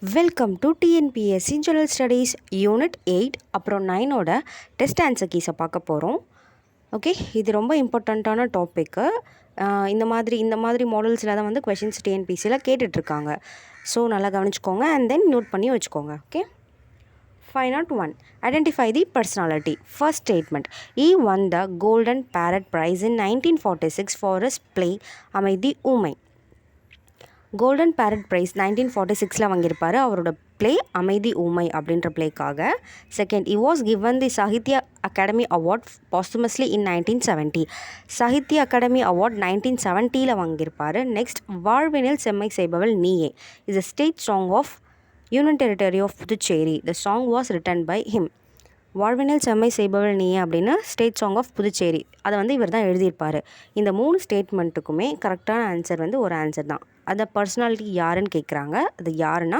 Welcome to TNPSC general studies unit 8 அப்புறம் 9ஓட test answer கீஸை பார்க்க போகிறோம். ஓகே, இது ரொம்ப இம்பார்ட்டண்ட்டான டாப்பிக்கு. இந்த மாதிரி மாடல்ஸில் தான் வந்து கொஷின்ஸ் டிஎன்பிஎஸ்சியில் கேட்டுட்ருக்காங்க. ஸோ நல்லா கவனிச்சுக்கோங்க அண்ட் தென் நோட் பண்ணி வச்சுக்கோங்க. Okay, 501 Identify the personality. First statement. He won the Golden Parrot Prize in 1946 for his play அமைதி ஊமை. கோல்டன் பேரட் ப்ரைஸ் 1946 வாங்கியிருப்பார் அவரோட ப்ளே அமைதி ஊமை அப்படின்ற ப்ளேக்காக. Second, he was given the Sahitya Akademi award posthumously in 1970. Sahitya Akademi award 1970 வாங்கியிருப்பார். நெக்ஸ்ட், வாழ்வினில் செம்மை செய்பவள் நீயே is a state song of union territory of Puducherry. The song was written by him. வாழ்வினில் செம்மை செய்பவள் நீயே அப்படின்னு ஸ்டேட் சாங் ஆஃப் புதுச்சேரி அதை வந்து இவர் தான் எழுதியிருப்பார். இந்த 3 ஸ்டேட்மெண்ட்டுக்குமே கரெக்டான ஆன்சர் வந்து ஒரு ஆன்சர் தான். அந்த பர்சனாலிட்டி யாருன்னு கேட்குறாங்க. அது யாருன்னா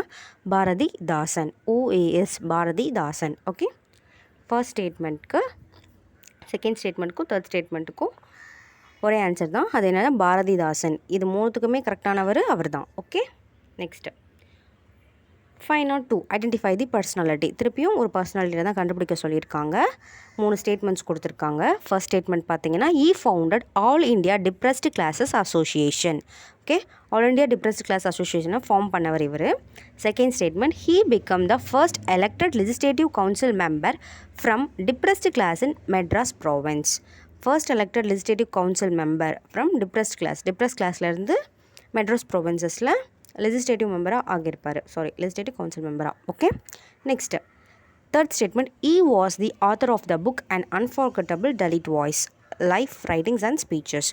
Bharathidasan. OAS Bharathidasan. Okay, first ஸ்டேட்மெண்ட்க்கு, செகண்ட் ஸ்டேட்மெண்ட்டுக்கும், தேர்ட் ஸ்டேட்மெண்ட்டுக்கும் ஒரே ஆன்சர் தான். அது என்னன்னா பாரதிதாசன். இது 3த்துக்குமே கரெக்டானவர் அவர் தான். Okay, next 502 Identify the personality. திருப்பியும் ஒரு பர்சனாலிட்டியை தான் கண்டுபிடிக்க சொல்லியிருக்காங்க. 3 ஸ்டேட்மெண்ட்ஸ் கொடுத்துருக்காங்க. ஃபர்ஸ்ட் ஸ்டேட்மெண்ட் பார்த்தீங்கன்னா he founded All India Depressed Classes Association. Okay, all India depressed class அசோசியேஷனை ஃபார்ம் பண்ணவர் இவர். Second statement, he become the first elected legislative council member from depressed class in Madras province. First elected legislative council member from depressed கிளாஸ்லேருந்து மெட்ராஸ் ப்ரொவின்சஸில் legislative மெம்பராக ஆகியிருப்பார். Legislative council மெம்பராக. Okay, next third statement, he was the author of the book An Unforgettable Dalit Voice, Life Writings and Speeches.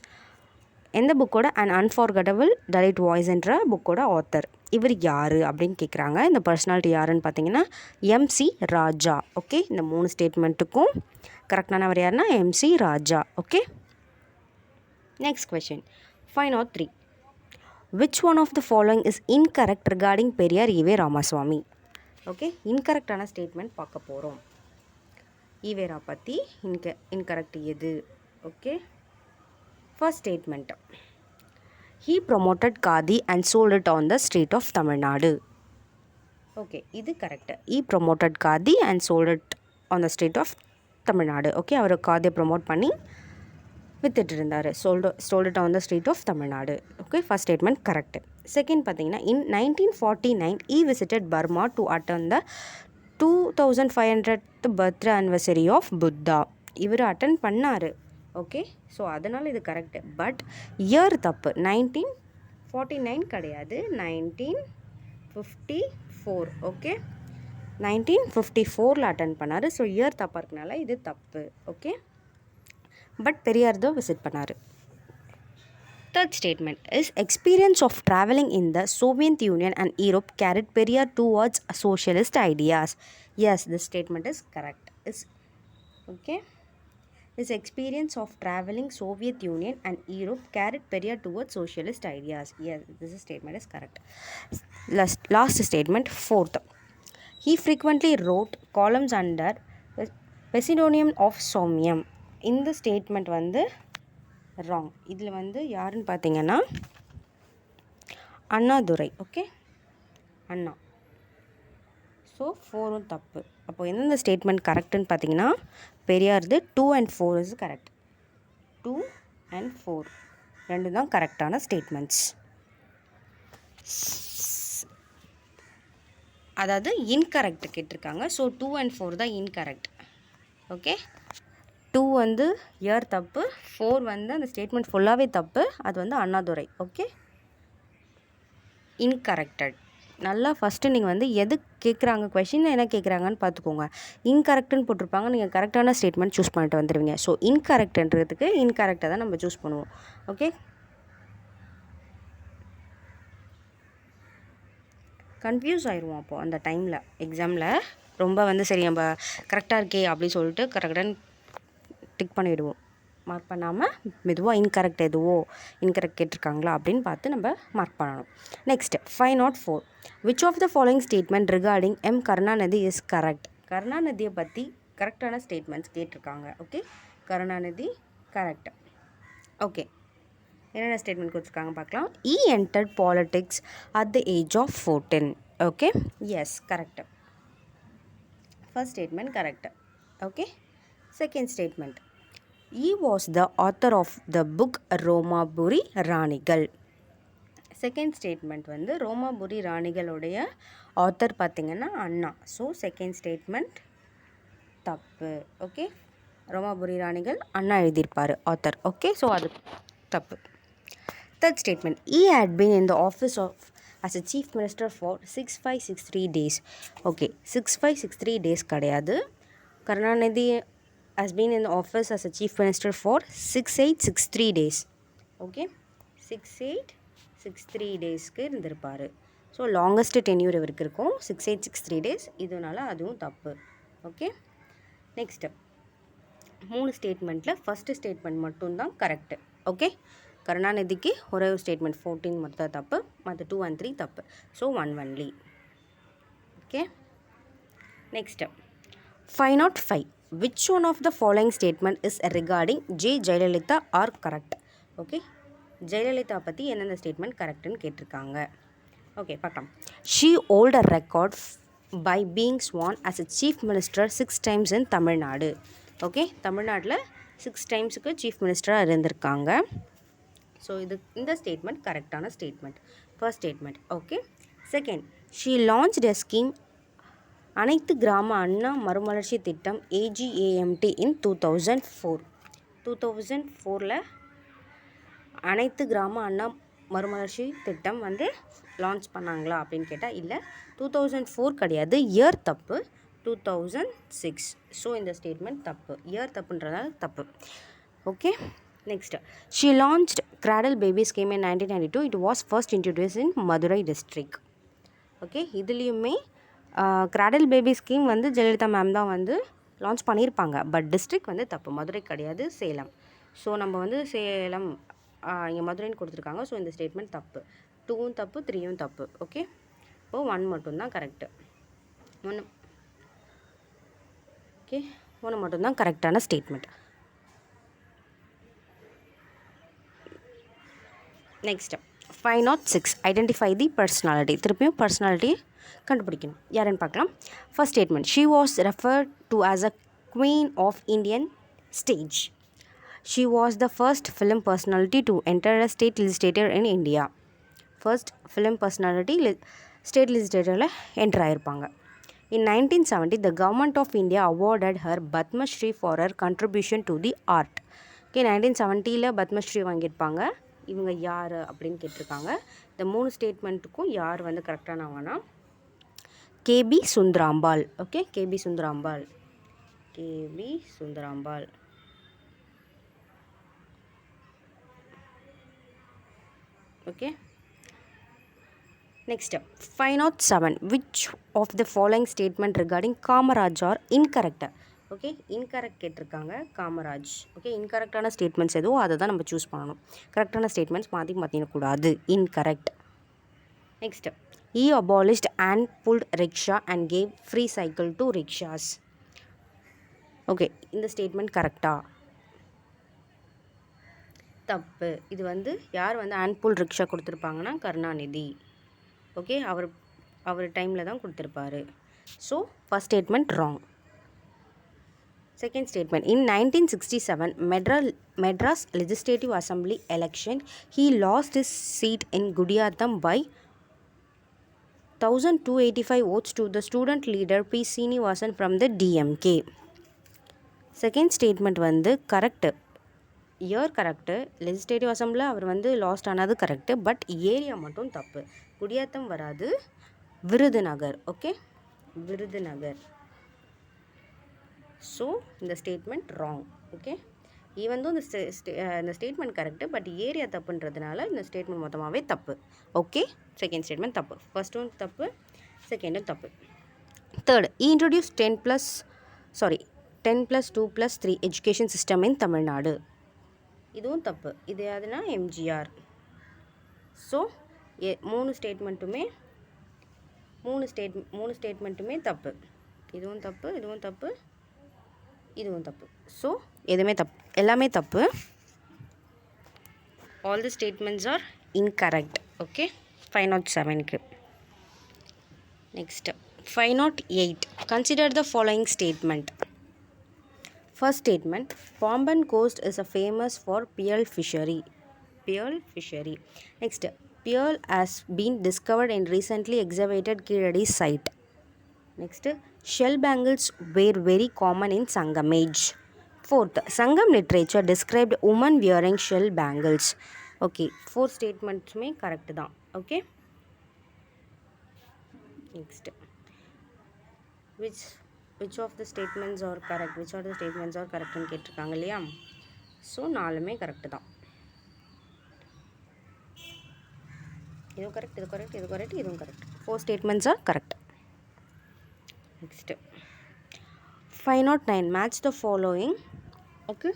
எந்த புக்கோட An Unforgettable Dalit Voice என்ற புக்கோட author. இவர் யார் அப்படின்னு கேட்குறாங்க. இந்த பர்சனாலிட்டி யாருன்னு பார்த்தீங்கன்னா MC ராஜா. ஓகே, இந்த 3 ஸ்டேட்மெண்ட்டுக்கும் கரெக்டானவர் யாருன்னா MC Raja. Okay, next question 503 Which one of the following is incorrect regarding Periyar E V Ramasamy? Okay, இன்கரெக்டான ஸ்டேட்மெண்ட் பார்க்க போகிறோம். ஈவேரா பற்றி இன்கரெக்ட் எது? Okay, first statement, he promoted khadi and sold it on the street of Tamil Nadu. Okay, இது correct. he promoted khadi and sold it on the street of Tamil Nadu. Okay, அவர் காதியை promote பண்ணி வித்துட்டு இருந்தார். sold it on the street of Tamil Nadu. Okay, first statement correct. Second பார்த்தீங்கன்னா in 1949 he visited Burma to attend the 2500th birthday anniversary of Buddha. இவர் attend பண்ணார். Okay, so அதனால் இது கரெக்டு. பட் இயர் தப்பு. 1949 கிடையாது, 1954. ஓகே, 1954 அட்டன் பண்ணார். So year தப்பாக இருக்கனால இது தப்பு. ஓகே, பட் பெரியார் தான் விசிட் பண்ணார். Third statement is experience of traveling in the Soviet Union and Europe carried Periyar towards socialist ideas. Yes, this statement is correct. His experience of traveling Soviet Union and Europe carried Periyar towards socialist ideas. Yes, this statement is correct. Last statement, fourth. He frequently wrote columns under pseudonym of Somyam. இந்த statement வந்து wrong. இதில் வந்து யாருன்னு பார்த்தீங்கன்னா Annadurai. Okay, அண்ணா. So 4ம் தப்பு. அப்போது எந்தெந்த statement கரெக்டுன்னு பார்த்தீங்கன்னா பெரியார்து 2 and 4 இஸ் கரெக்ட். 2 and 4 ரெண்டும் தான் கரெக்டான ஸ்டேட்மெண்ட்ஸ். அதாவது இன்கரெக்ட் கேட்டிருக்காங்க. ஸோ 2 and 4 தான் இன்கரெக்ட். ஓகே, 2 வந்து இயர் தப்பு, 4 வந்து அந்த ஸ்டேட்மெண்ட் ஃபுல்லாகவே தப்பு. அது வந்து அண்ணாதுரை. ஓகே, இன்கரெக்டட். நல்லா ஃபஸ்ட்டு நீங்கள் வந்து எது கேட்குறாங்க, கொஷின் என்ன கேட்குறாங்கன்னு பார்த்துக்கோங்க. இன்கரெக்டுன்னு போட்டிருப்பாங்க, நீங்கள் கரெக்டான ஸ்டேட்மெண்ட் சூஸ் பண்ணிட்டு வந்துடுவீங்க. ஸோ இன்கரெக்ட்ன்றதுக்கு இன்கரெக்டாக தான் நம்ம சூஸ் பண்ணுவோம். ஓகே, கன்ஃபியூஸ் ஆயிடுவோம் அப்போது அந்த டைமில் எக்ஸாமில். ரொம்ப வந்து சரி நம்ம கரெக்டாக இருக்கே அப்படின்னு சொல்லிட்டு கரெக்டாக டிக் பண்ணிவிடுவோம். மார்க் பண்ணாமல் மெதுவாக இன்கரெக்ட் இன்கரெக்ட் கேட்டிருக்காங்களா அப்படின்னு பார்த்து நம்ம மார்க் பண்ணணும். Next 504 Which of the following statement regarding M. Karunanidhi is correct? கருணாநிதியை பற்றி கரெக்டான ஸ்டேட்மெண்ட்ஸ் கேட்டிருக்காங்க. Okay, Karunanidhi correct. ஓகே, என்னென்ன ஸ்டேட்மெண்ட் கொடுத்துருக்காங்க பார்க்கலாம். he entered politics at the age of 14. Okay, yes, correct. First statement correct. Okay, second statement, he was the author of the book Romapuri ராணிகள். Second statement வந்து ரோமாபுரி ராணிகளுடைய author பார்த்திங்கன்னா அண்ணா. So second statement தப்பு. Okay, ரோமாபுரி ராணிகள் அண்ணா எழுதியிருப்பார் author. Okay, so அது தப்பு. Third statement, he had been in the office of as a chief minister for 6563 days. Okay, 6563 days கிடையாது. Karunanidhi has been in the office as a chief minister for 6863 days. Okay, 6863 டேஸ்க்கு இருந்திருப்பார். So longest tenure இவருக்கு இருக்கும் 6863 days. இதனால அதுவும் தப்பு. Okay, next 3 ஸ்டேட்மெண்ட்டில் first statement மட்டும்தான் correct. Okay, கருணாநிதிக்கு ஒரே ஒரு ஸ்டேட்மெண்ட் 14 மட்டும் தான் தப்பு, மற்ற 2 and 3 தப்பு. So 1 only. Okay, next 505, which one of the following statement is regarding J. Jayalalitha are correct? Okay, Jayalalithaa பற்றி எந்தெந்த ஸ்டேட்மெண்ட் கரெக்டுன்னு கேட்டிருக்காங்க. ஓகே, பார்க்கலாம். She hold a record by being sworn as a chief minister 6 times in Tamil Nadu. Okay, தமிழ்நாட்டில் 6 டைம்ஸுக்கு chief மினிஸ்டராக இருந்திருக்காங்க. So இந்த statement கரெக்டான statement, first statement. Okay, second, she launched a scheme அனைத்து கிராம அண்ணா மறுமலர்ச்சி திட்டம் AGAMT இன் 2004. 2004 அனைத்து கிராம அண்ணா மறுமலர்ச்சி திட்டம் வந்து லான்ச் பண்ணாங்களா அப்படின்னு கேட்டால் இல்லை, 2004 கிடையாது, இயர் தப்பு, 2006. ஸோ இந்த ஸ்டேட்மெண்ட் தப்பு, இயர் தப்புன்றதால தப்பு. Okay, next, she launched cradle baby scheme in 1992. It was first introduce in Madurai district. Okay, இதுலேயுமே கிராடல் பேபி ஸ்கீம் வந்து ஜெயலலிதா மேம் தான் வந்து லான்ச் பண்ணியிருப்பாங்க. பட் டிஸ்ட்ரிக்ட் வந்து தப்பு, மதுரை கிடையாது, சேலம். ஸோ நம்ம வந்து சேலம் இங்கே மதுரைன்னு கொடுத்துருக்காங்க. ஸோ இந்த ஸ்டேட்மெண்ட் தப்பு. 2வும் தப்பு, 3யும் தப்பு. ஓகே, இப்போது 1 மட்டும்தான் கரெக்டு. 1 ஓகே, 1 மட்டும்தான் கரெக்டான statement. Next 506, identify the personality. திருப்பியும் பர்சனாலிட்டி கண்டுபிடிக்கணும். யாருன்னு பார்க்கலாம். First statement, she was referred to as a queen of Indian stage. She was the first film personality to enter a state legislator in India. First film personality state லெஜிஸ்லேட்டரில் enter ஆகிருப்பாங்க. In 1970, the government of India awarded her Padma Shri for her contribution to the art. Okay, 1970 Padma Shri வாங்கியிருப்பாங்க. இவங்க யார் அப்படின்னு கேட்டிருக்காங்க. இந்த 3 ஸ்டேட்மெண்ட்டுக்கும் யார் வந்து கரெக்டானவங்கன்னா KB Sundarambal. Okay, KB Sundarambal. Okay, next 507, which of the following statement regarding Kamaraj are incorrect. Okay, incorrect கேட்டிருக்காங்க காமராஜ். ஓகே, இன்கரெக்டான ஸ்டேட்மெண்ட்ஸ் எதுவும் அதை தான் நம்ம சூஸ் பண்ணணும். கரெக்டான ஸ்டேட்மெண்ட்ஸ் மாற்றிடக்கூடாது. Incorrect. Next, he abolished and pulled rickshaw and gave free cycle to rickshaws. Okay, இந்த statement கரெக்டா? தப்பு. இது வந்து யார் வந்து அண்ட் புல் ரிக்ஷா கொடுத்துருப்பாங்கன்னா கருணாநிதி. ஓகே, அவர் டைமில் தான் கொடுத்துருப்பாரு. So first statement wrong. Second statement, in 1967 Madras legislative assembly election he lost his seat in Gudiyatham by 1285 votes to the student leader P. Srinivasan from the DMK. Second statement வந்து correct, year correct, legislative அசம்பிளியில் அவர் வந்து last ஆனது correct. But area மட்டும் தப்பு. குடியாத்தம் வராது, Virudhunagar. Okay, Virudhunagar. So இந்த statement wrong. Okay, even though இந்த statement correct, but area தப்புன்றதுனால இந்த statement மொத்தமாகவே தப்பு. ஓகே, செகண்ட் ஸ்டேட்மெண்ட் தப்பு, ஃபர்ஸ்ட்டும் தப்பு, செகண்டும் தப்பு. Third, introduce 10+2+3 education system in Tamil Nadu. இதுவும் தப்பு. இது எதுனா எம்ஜிஆர். ஸோ 3 ஸ்டேட்மெண்ட்டுமே தப்பு. இதுவும் தப்பு, இதுவும் தப்பு, இதுவும் தப்பு. ஸோ எதுவுமே தப்பு, எல்லாமே தப்பு. All the statements are incorrect. Okay, 507க்கு Next, 508. Consider the following statement. First statement, Pamban Coast is famous for pearl fishery. Pearl fishery. Next, pearl has been discovered in recently excavated Kiradi site. Next, shell bangles were very common in Sangam age. Fourth, Sangam literature described women wearing shell bangles. Okay, four statements may correct தான். Okay. Next, which of the statements are correct? Which of the statements are correct ன்னு கேட்டிருக்காங்க இல்லையா? So நாலுமே correct தான். இதுவும் correct, இது correct, இது correct, இதுவும் correct. Four statements are correct. Next 509. Match the following. Okay,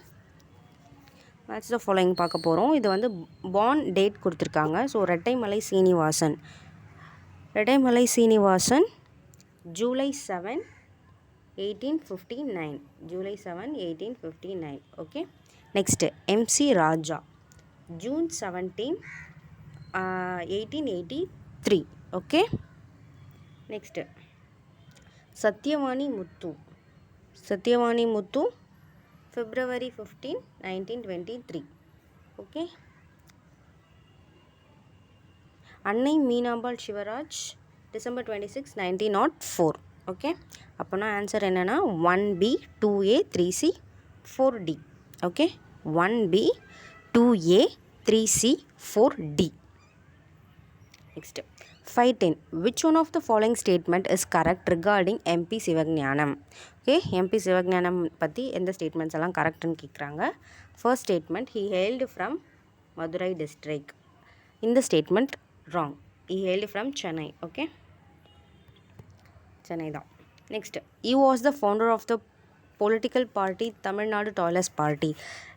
match the following பார்க்க போகிறோம். இது வந்து பார்ன் டேட் கொடுத்துருக்காங்க. So Rettamalai Srinivasan. Rettamalai Srinivasan July 7, 1859. July 7, 1859. Okay. Next, MC Raja June 17, 1883. Okay. Next, Satyavani Muthu. Satyavani Muthu February 15, 1923. Okay. Annai Meenambal Shivaraj December 26, 1904. Okay, அப்போனா answer என்னென்னா 1B 2A 3C 4D. Okay, 1B 2A 3C 4D. Next 510. Which one of the following statement is correct regarding M P Sivagnanam? Okay, M P Sivagnanam பற்றி எந்த statements எல்லாம் கரெக்டுன்னு கேட்குறாங்க. First statement, he hailed from Madurai district. இந்த statement wrong. He hailed from Chennai. Okay, Chennai தான். Next, he was the founder of the political party Tamil Nadu toilers party.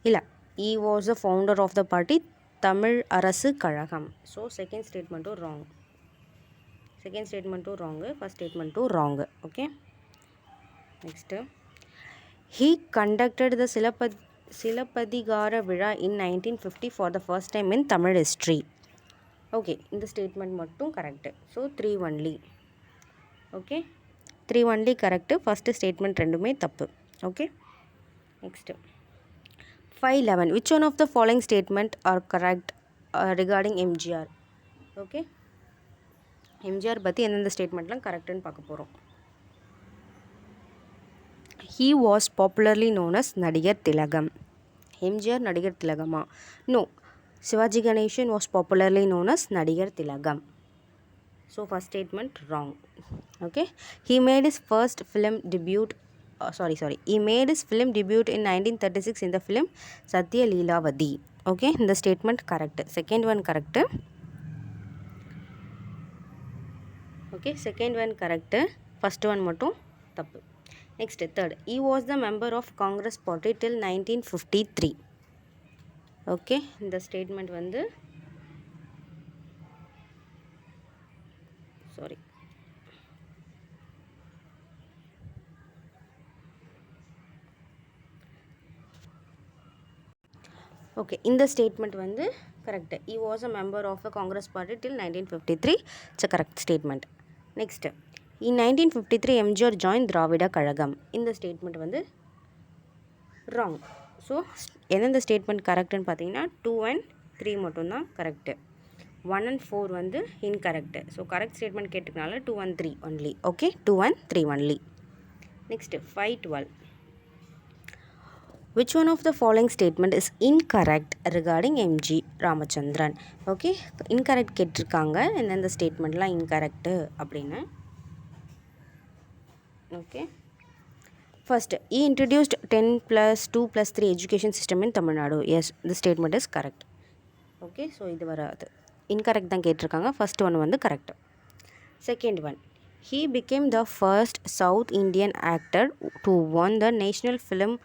இல்லை, ஈ was the founder of the party Tamil Arasu Kazhagam. So second ஸ்டேட்மெண்ட்டும் wrong. Second ஸ்டேட்மெண்ட்டும் wrong, first ஸ்டேட்மெண்ட்டும் wrong. Okay. Next, he conducted the Silappathikara Vizha in 1950 for the first time in Tamil history. Okay, இந்த statement மட்டும் correct. So 3 only. Okay, 3 only correct. First statement ரெண்டுமே தப்பு. Okay. Next 511. Which one of the following statement are correct regarding MGR? Okay, MGR பற்றி எந்தெந்த ஸ்டேட்மெண்ட்லாம் கரெக்டுன்னு பார்க்க போகிறோம். He was popularly known as Nadigar Thilagam. MGR Nadigar திலகமா? No, Sivaji Ganesan was popularly known as Nadigar Thilagam. So first statement wrong. Okay, he made his first film debut. He made his film debut in 1936 in the film Satya Leelavadi. Okay, the statement correct. Second one correct. Okay, second one correct. First one மட்டும் தப்பு. Next, third, he was the member of Congress party till 1953. Okay, இந்த statement வந்து sorry, okay, இந்த statement வந்து correct. He was a member of the Congress party till 1953. It's a correct statement. Next, in 1953 MGR join Dravida Kazhagam. இந்த statement வந்து wrong. So எந்தெந்த statement கரெக்டுன்னு பார்த்தீங்கன்னா 2 and 3 மட்டும்தான் கரெக்டு. 1 and 4 வந்து இன்கரெக்டு. ஸோ கரெக்ட் ஸ்டேட்மெண்ட் கேட்டுக்கனால 2 and 3 only. Okay, 2 and 3 only. Next 512. Which one of the following statement is incorrect regarding M G Ramachandran? Okay, incorrect கேட்டிருக்காங்க. எந்தெந்த ஸ்டேட்மெண்ட்லாம் இன்கரெக்டு அப்படின்னு. Okay, first, he introduced 10+2+3 education system in Tamil Nadu. Yes, the statement is correct. Okay, so இது வராது. Incorrect தான் கேட்டிருக்காங்க. First one வந்து correct. Second one, he became the first south Indian actor to won the national film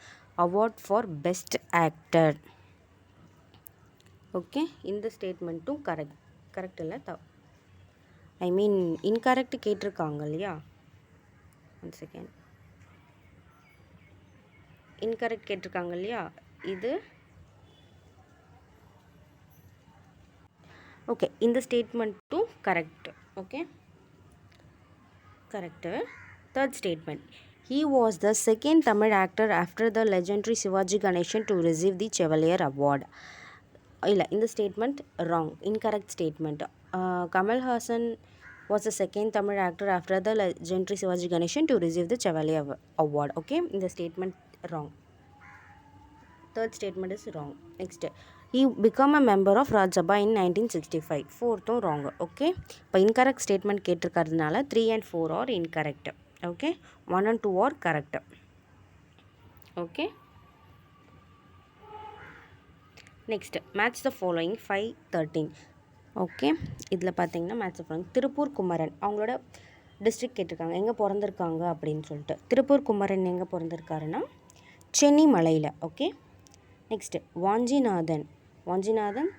award for best actor. Okay, இந்த ஸ்டேட்மெண்ட்டும் correct இல்லை, ஐ மீன் incorrect கேட்டிருக்காங்க இல்லையா. ஒன் செகண்ட், இன்கரெக்ட் கேட்டிருக்காங்க இல்லையா, இது ஓகே, இந்த ஸ்டேட்மெண்ட்டும் correct. Okay, Correct. Third statement. He was the second Tamil actor after the legendary Shivaji Ganeshan to receive the Chevalier Award. இல்லை இந்த statement wrong, incorrect statement. Kamal Haasan was the second Tamil actor after the legendary Shivaji Ganeshan to receive the Chevalier Award. Okay, இந்த statement wrong. Third statement is wrong. Next, he became a member of Rajya Sabha in 1965. Fourthும் wrong. Okay, இப்போ incorrect statement கேட்டிருக்கிறதுனால 3 and 4 are incorrect. Okay, 1 and 2 are correct. Okay. Next, match the following 5-13. Okay, இதில் பார்த்தீங்கன்னா match following. Tiruppur Kumaran அவங்களோட district கேட்டிருக்காங்க, எங்கே பிறந்திருக்காங்க அப்படின்னு சொல்லிட்டு. திருப்பூர் குமரன் எங்கே பிறந்திருக்காருன்னா சென்னிமலையில். Okay. Next Vanchinathan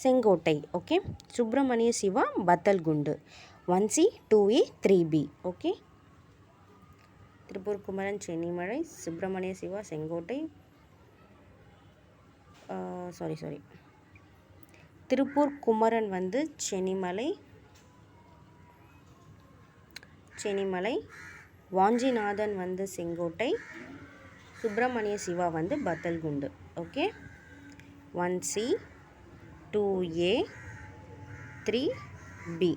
Sengottai. Okay. Subramania Siva Batlagundu. 1C 2A 3B. Okay. Tiruppur Kumaran Chennimalai, Subramania Siva Sengottai. Sorry Tiruppur Kumaran வந்து சென்னிமலை, வாஞ்சிநாதன் வந்து செங்கோட்டை, சுப்பிரமணிய சிவா வந்து Batlagundu. Okay. 1C 2A 3B.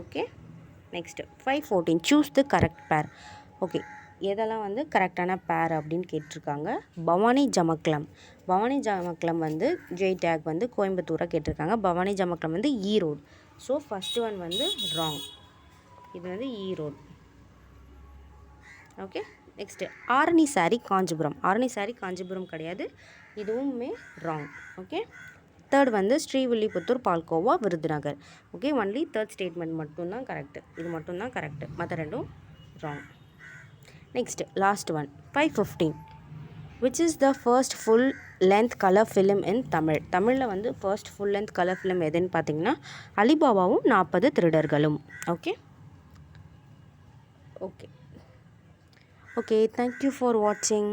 Okay. Next 5-14. Choose the correct pair. Okay, எதெல்லாம் வந்து கரெக்டான பேர் அப்படின்னு கேட்டிருக்காங்க. பவானி ஜமக்லம் வந்து ஜெய்டேக் வந்து கோயம்புத்தூராக கேட்டிருக்காங்க. பவானி ஜமக்லம் வந்து ஈரோடு. ஸோ ஃபஸ்ட்டு ஒன் வந்து ராங். இது வந்து Erode. Okay. Next Arani sorry Kanchipuram கிடையாது, இதுவுமே ராங். ஓகே. தேர்ட் வந்து Srivilliputhur palkova Virudhunagar. Okay, only third statement மட்டும்தான் கரெக்டு. இது மட்டும்தான் கரெக்டு, மற்ற ரெண்டும் wrong. Next, last one, 5-15. Which is the first full length color film in Tamil? தமிழில் வந்து first full length color film எதுன்னு பார்த்தீங்கன்னா அலிபாபாவும் 40 திருடர்களும். Okay. Okay, thank you for வாட்சிங்.